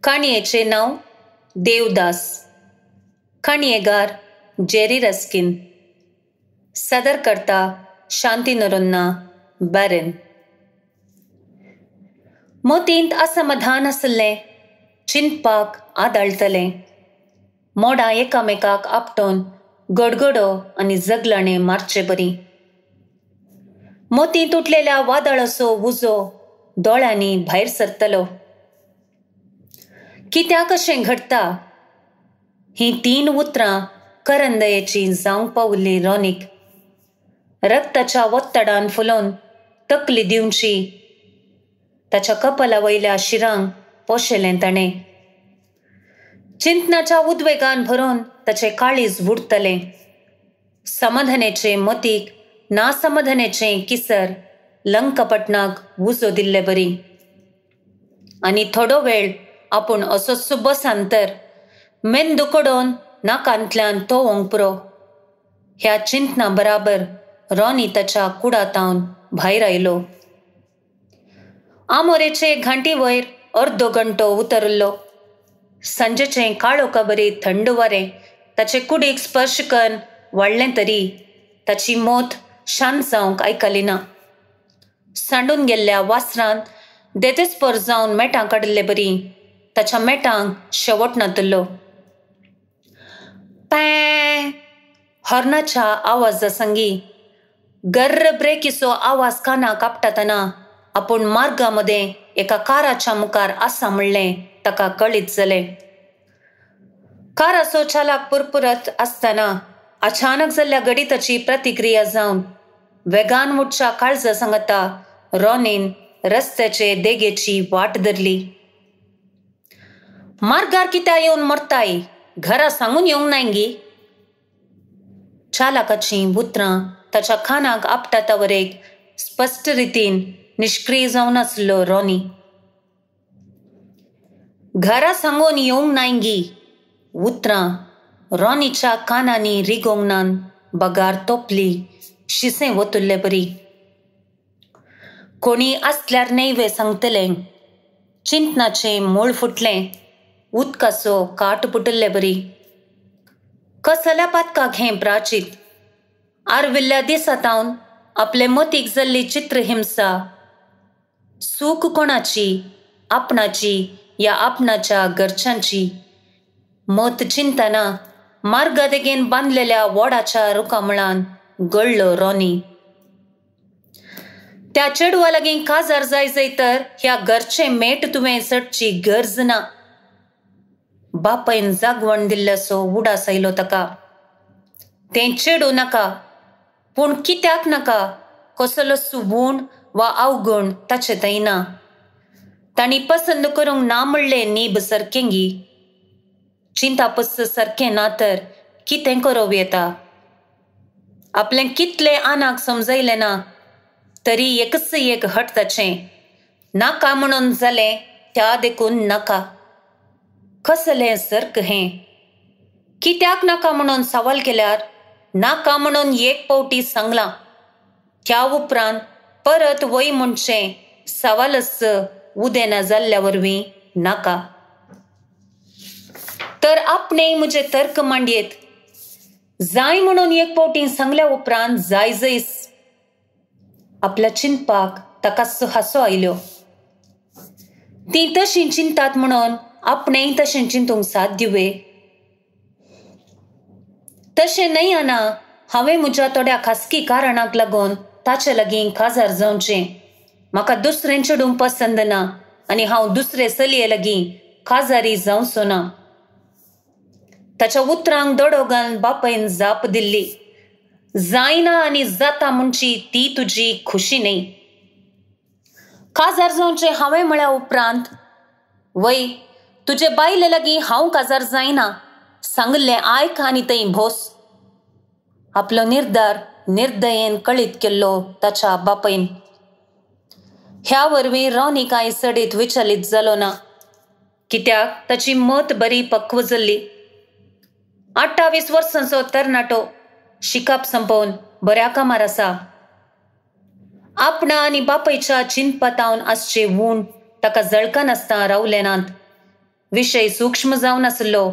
काणयेचें नांव Devdas. काणयेकार Jerry Ruskin. सादर करता शांती नरोन्ना बॅरेन. मतींत असमाधान आसलें, चिंतपाक आदळटलें. मोडां एकामेकाक आपटून गडगडो आनी जगलणें मारचे बरी. मतींत उठलेल्या वादळाचो उजो दोळ्यांनी भायर सरतलो. कित्याक अशें घडटा? हीं 3 उतरां करंदयेचीं जावंक पावुल्लीं रॉनीक. रगताच्या वोत्तडान फुलोवन तकली दिवची. ताच्या कपला वयल्या शिरांक पोशेलें ताणें. चिंतनाच्या उद्वेगान भरून ताचें काळीज बुडतलें. समाधानेचे मतीक नासमाधानेचें किसर लंकापटणाक उजो दिल्ले बरी. आनी थोडो वेळ आपूण असोच बसांतर मेंदू कडोवन नाकांतल्यान तोवंक पुरो. ह्या चिंतना बराबर रॉनी ताच्या कुडातावन भायर आयलो. आमोरेचे घांटी वयर अर्दो घंटो उतरलो. सांजेचें काळोखाबरी थंड वारें ताचे कुडीक स्पर्श करून वाडलें तरी ताची मोत शांत जावंक आयकली ना. सांडून गेल्ल्या वासरान देदेस्पर जावन मेटां काडिल्ले बरी ताच्या मेटांक शेवट नातल्लो. पॅ हॉर्नाच्या आवाजासंगी गर्र ब्रेकीचो आवाज कानाक आपटातना आपूण मार्गामदें एका काराच्या मुखार आसा म्हणलें ताका कळीत जालें. काराचो चालक पुरपुरत आसतना अचानक जाल्ल्या गडिताची प्रतिक्रिया जावन वेगान उठच्या काळजा सांगता रॉनीन रस्त्याचे देगेची वाट धरली. मार्गार कित्या येवन मरताय? घरा सांगून येवंक नायंगी? चालकाचीं उतरां ताच्या कानाक आपटाता वरेक स्पश्ट रितीन निश्क्रीय जावन आसलो रॉनी. घरा सांगून येवंक नायंगी उतरां रॉनीच्या कानांनी रिगोंगनान बगार तोपली शिसे वतुल्ले बरी. कोणी आसल्यार नैवे सांगतलें. चिंतनाचें मूळ फुटलें. उदकाचो काट पुटल्ले बरी. कसल्या पातकाक हें प्राचीत? आर्विल्ल्या दिसातावन आपले मतीक जाल्ली चित्रहिंसा. सूख कोणाची? आपणाची या आपणाच्या घरच्यांची? मत चिंतना मार्गा देगेन बांदलेल्या वोडाच्या रुखामळान गळ्ळो रॉनी. त्या चेडवा लागीं काजार जाय तर ह्या घरचें मेट तुवें चडची गरज ना. बापायन जागवण दिल्ल्याचो उडास आयलो ताका. तें चेडू नाका. पूण कित्याक नाका? कसलो सुगूण वा अवगुण ताचे थंय ना. तांणी पसंद करूंक ना म्हणलें न्ही बसरकेंगी. चिंतापस्त सारकें ना तर कितें करप येता? आपलें कितलें आनाक समजयलें ना तरी एकच एक हट ताचें. नाका म्हणून जालें त्या देखून नाका. कसलें सर्क हें? कित्याक नाका म्हणून सवाल केल्यार नाका म्हणून एक पावटी सांगलां. त्या उपरांत परत वय म्हणचें सवालच उदेना जाल्ल्या वरवीं नाका. तर आपणें म्हजे तर्क मांडयेत. जाय म्हणून एक पावटी सांगल्या उपरांत जाय जैस. आपल्या चिंतपाक ताका हांसो आयलो. ती तशीं चिंतात म्हणून आपणें तशें चिंतूंक साथ दिवे. तशें न्हय आना. हांवें म्हज्या थोड्या खासगी कारणाक लागून ताचे लागीं काजार जावचें. म्हाका दुसरें चेडूंक पसंद ना आनी हांव दुसरे चलये लागीं काजारी जावचो ना. ताच्या उतरांक दडो घालून बापायन जाप दिल्ली. जायना आनी जाता म्हणची ती तुजी खुशी न्हय. काजार जावचें हांवें म्हळ्या उपरांत वय तुजे बायले लागीं हांव काजार जायना सांगलें आयक आनी थंय भोस. आपलो निर्धार निर्दयेन कळीत केल्लो ताच्या बापायन. ह्या वरवीं रॉनी कांय सडीत विचलीत जालो ना. कित्याक ताची मत बरी पक्व जाल्ली. 28 वर्सांचो तरणाटो शिकप संपोवन बऱ्या कामार आसा. आपणा आनी बापायच्या चिंतपातावन आसचे वूण ताका जळकनासतना रावले नात. विषय सूक्ष्म जावन आसलो.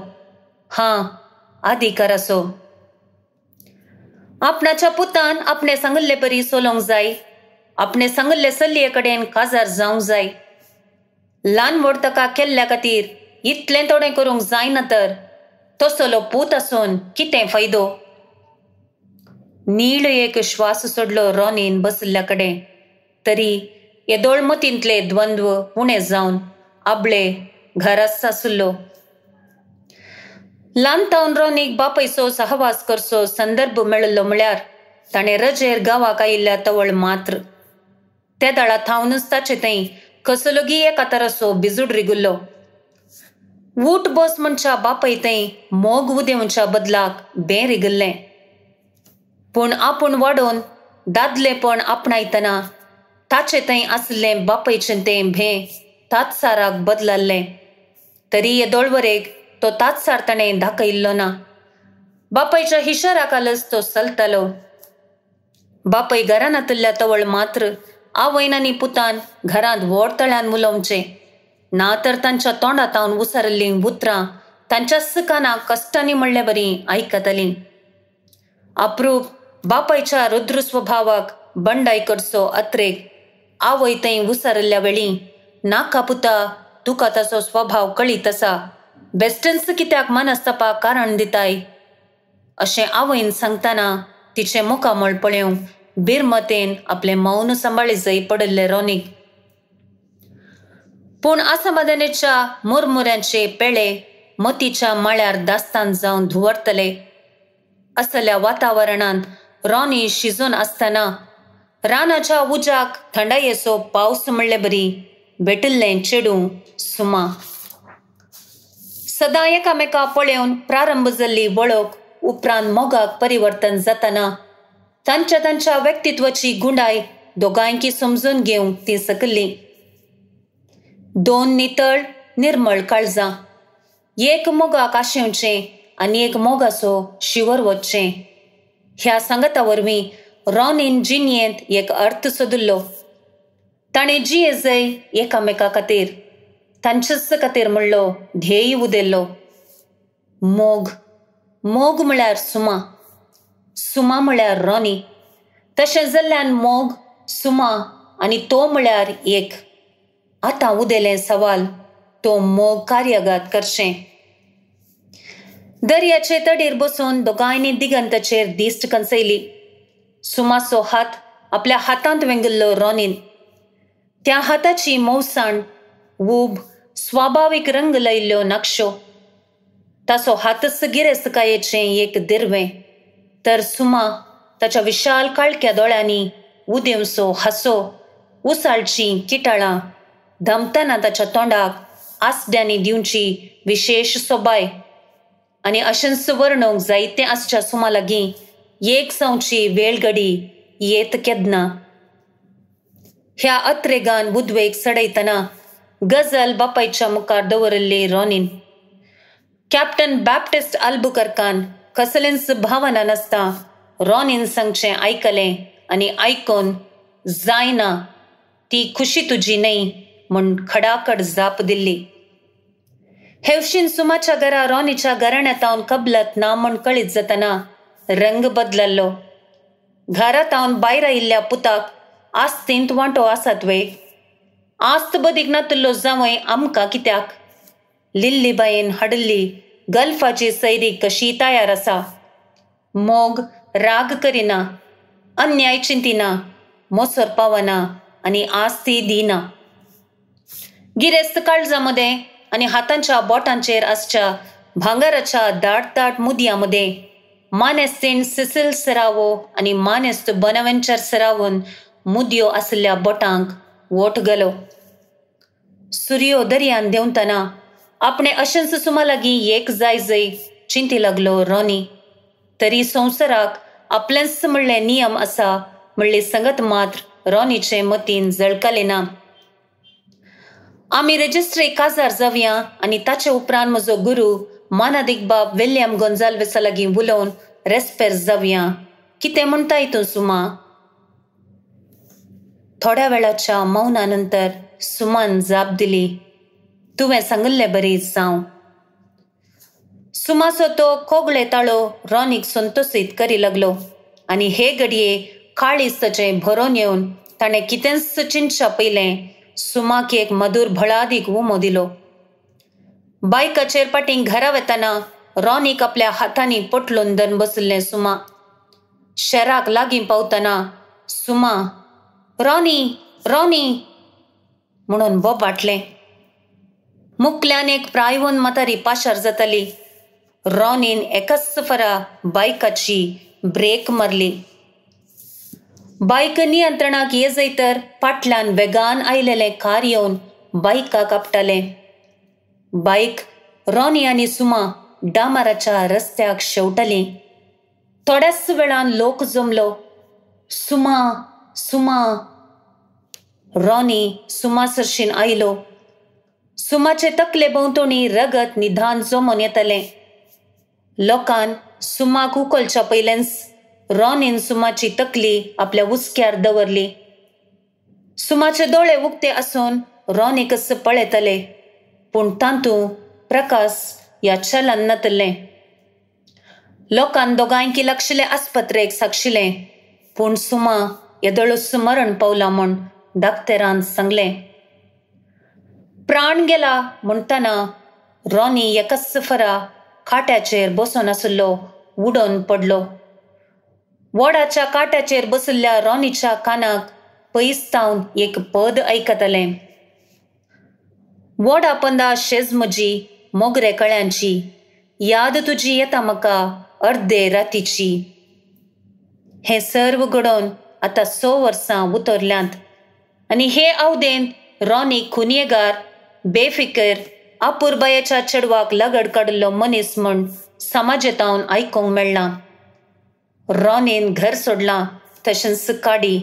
हां, अधिकार असो. आपणाच्या पुतान आपणे सांगल्ले परी सोलोंक जाय. आपणे सांगल्ले सल्लये कडेन काजार जावंक जाय. ल्हान व्हड ताका केल्ल्या खातीर इतलें थोडें करूंक जायना तर तसलो पूत आसून कितें फायदो. नीळ एक श्वास सोडलो रॉनीन बसल्ल्या कडेन. तरी येदोळ मतींतले द्वंद्व उणें जावन आपले घरास आसलो. ल्हानतावन रॉनीक बापयचो सहवास करचो संदर्भ मेळ्ळो म्हळ्यार ताणें रजेर गांवाक आयिल्ल्या तवळ मात्र. त्या दाळा थावनूच ताचे थंय कसलोगी एका तराचो बिजूड रिगुल्लो. ऊट बस म्हणच्या बापय थंय मोग उदेवच्या बदलाक बें रिगल्लें. पूण आपूण वाडोवन दादलेपण आपणायतना ताचे थंय आसलें बापयचें तें भें तात्साराक बदलल्लें. तरी येदोळवरेक तो तात्सार ताणें दाखयल्लो ना. बापयच्या हिशाराकालच तो चलतालो. बापय घरान आतल्या तवळ मात्र आवयन आनी पुतान घरांत व्हड तळ्यान मुलोवचें ना तर तांच्या तोंडातावन उसरल्लीं उतरां तांच्याच कानाक कश्टांनी म्हणले बरीं आयकतलीं. अप्रूप बापयच्या रुद्र स्वभावाक बंडाय करचो अत्रेक आवय थंय उसरल्ल्या वेळी नाका पुता तुका ताचो स्वभाव कळीत आसा. बेस्टन्स कित्याक मनस्तापाक कारण दिताय अशें आवयन सांगतना तिचे मुखामळ पळयोवंक बिरमतेन आपलें मौन सांबाळी जय पडल्ले रॉनीक. पूण असमाधानाच्या मुरमुऱ्यांचे पेळे मतीच्या माळ्यार दास्तान जावन धुवरतले. असल्या वातावरणांत रॉनी शिजून आसतना रानाच्या उज्याक थंडायेचो पावस म्हणले बरी भेटिल्लें चेडूं सुमा. सदां एकामेका पळयोवन प्रारंभ जाल्ली वळख उपरांत मोगाक परिवर्तन जातना तांच्या व्यक्तित्वाची गुंडाय दोगांयकी समजून घेवंक ती सकल्ली. दोन नितळ निर्मळ काळजां, एक मोगाक आशेवचें आनी एक मोगाचो शिवर वचचें. ह्या सांगता वरवीं रॉनीन जिणयेंत एक अर्थ सोदुल्लो. ताणें जिये जय एकामेका खातीर तांच्याच खातीर म्हणलो ध्येय उदेल्लो. मोग मोग म्हळ्यार सुमा, सुमा म्हळ्यार रॉनी. तशें जाल्ल्यान मोग सुमा आनी तो म्हळ्यार एक. आतां उदेलें सवाल तो मोग कार्यगात करचें. दर्याचे तडीर बसून दोगांयनी दिगंताचेर दिश्ट कंसयली. सुमाचो हात आपल्या हातांत वेंगल्लो रॉनीन. त्या हाताची मौसाण ऊब स्वाभावीक रंग लयिल्ल्यो नक्षो. ताचो हातच गिरेस्तकायेचें एक दिर्वें तर सुमा ताच्या विशाल काळक्या दोळ्यांनी उदेवचो हांसो, उसाळचीं किटाळां, धमतना ताच्या तोंडाक आसड्यांनी दिवची विशेश सोबाय आनी अशेंच वर्णोवंक जायतें आसच्या सुमा लागीं एक जावची वेळ घडी येत केदना. ह्या अत्रेगान उद्वेग सडयतना गजल बापायच्या मुखार दवरल्ली रॉनीन. कॅप्टन बॅप्टिस्ट आल्बुकर्कान कसलेंच भावना नासता रॉनीन सांगचें आयकलें आनी आयकून जायना ती खुशी तुजी न्हय म्हूण खडाखड जाप दिल्ली. हेवशीन सुमाच्या घरा रॉनीच्या घराण्यांतावन कबलत ना म्हूण कळीत जातना रंग बदलल्लो. घरातावन भायर आयिल्ल्या पुताक आस्तींत वांटो आसात वे. आस्त बदीक नातल्लो जावय आमकां कित्याक. लिल्ली बायेन हाडल्ली गल्फाची सैरी कशी तयार आसा. मोग राग करिना, अन्याय चिंतिना, मोसर पावना आनी आस्ती दिना. गिरेस्त काळजामध्ये आनी हातांच्या बोटांचेर आसच्या भांगाराच्या दाट मुदयांमध्ये मानेस्तीन सिसिल सरावो आनी मानेस्त बनवेंचर सरावून मुदयो आसल्या बोटांक वोट घालो. सुर्यो दर्यान देंवतना आपणे अशेंच सुमा लागीं एक जाय जय चिंती लागलो रॉनी. तरी संवसाराक आपलेंच म्हणलें नियम आसा म्हणली संगत मात्र रॉनीचे मतीन जळकले ना. आमी रेजिस्ट्री काजार जावया आनी ताचे उपरांत म्हजो गुरू मानादीक बाब विल्यम गोंजाल्वेसा लागीं उलोवन रेस्पेर जावया. कितें म्हणटाय तूं सुमा? थोड्या वेळाच्या मौनानंतर सुमान जाप दिली. तुवें सांगल्लें बरीच जावं. सुमाचो तो कोगळे ताळो रॉनीक संतोषीत करी लागलो आनी हे घडये काळीज ताचें भरोन येवन ताणें कितेंच चिंतच्या पयलें सुमाक एक मधूर भळादीक उमो दिलो. बायकाचेर पाटीं घरा वतना रॉनीक आपल्या हातांनी पटलून धरून बसल्लें सुमा. शेराक लागीं पावतना सुमा रॉनी रॉनी म्हणून बोबाटलें. मुखल्यान एक प्रायवून म्हातारी पाशार जाताली. रॉनीन एकाच फरा बायकाची ब्रेक मारली. बायक नियंत्रणाक येजयतर फाटल्यान वेगान आयलेलें कार येवन बायकाक आपटालें. बायक रॉनी आनी सुमा डामाराच्या रस्त्याक शेवटलीं. थोड्याच वेळान लोक जमलो. सुमा सुमा. रॉनी सुमा सरशीन आयलो. सुमाचे तकले भोंवतणी रगत निधान जमोन येतलें. लोकान सुमाक उखलच्या पयलेंच रॉनीन सुमाची तकली आपल्या हुस्क्यार दवरली. सुमाचे दोळे उक्ते आसून रॉनीक पळयतले पूण तांतूं प्रकाश ह्या चलन नातलें. लोकान दोगांयकी लागशिल्ले आस्पत्रेक साक्षिलें पूण सुमा येदोळूच मरण पावला म्हूण डाक्तरान सांगलें. प्राण गेला म्हणटना रॉनी एकाच फरा खाट्याचेर बसून आसलो उडोवन पडलो. वोडाच्या काट्याचेर बसल्ल्या रॉनीच्या कानाक पयसतावन एक पद आयकतालें. वोडा पंदा शेज म्हजी मोगरे कळ्यांची याद तुजी येता म्हाका अर्दे रातीची. हें सर्व घडोवन आतां 6 वर्सां उतरल्यांत आनी हे अवधेन रॉनीक खुन्येगार बेफिकर आपुरबायेच्या चेडवाक लगड काडिल्लो मनीस म्हूण समाजेतावन आयकूंक मेळ्ळां. रॉनीन घर सोडलां तशेंच काडी.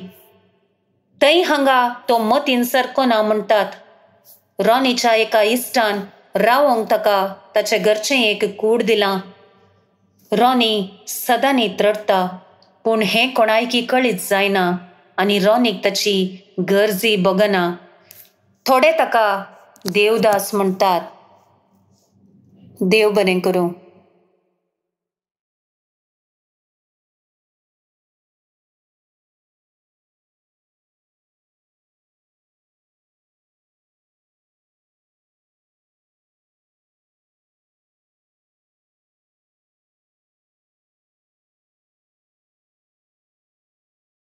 थंय हांगा तो मतीन सारको ना म्हणटात. रॉनीच्या एका इश्टान रावोंक ताका ताचे घरचें एक कूड दिलां. रॉनी सदांच रडटा पूण हें कोणायकी कळीत जायना आनी रॉनीक ताची गरजी बगना. थोडे ताका देवदास म्हणटात. देव बरें करूं.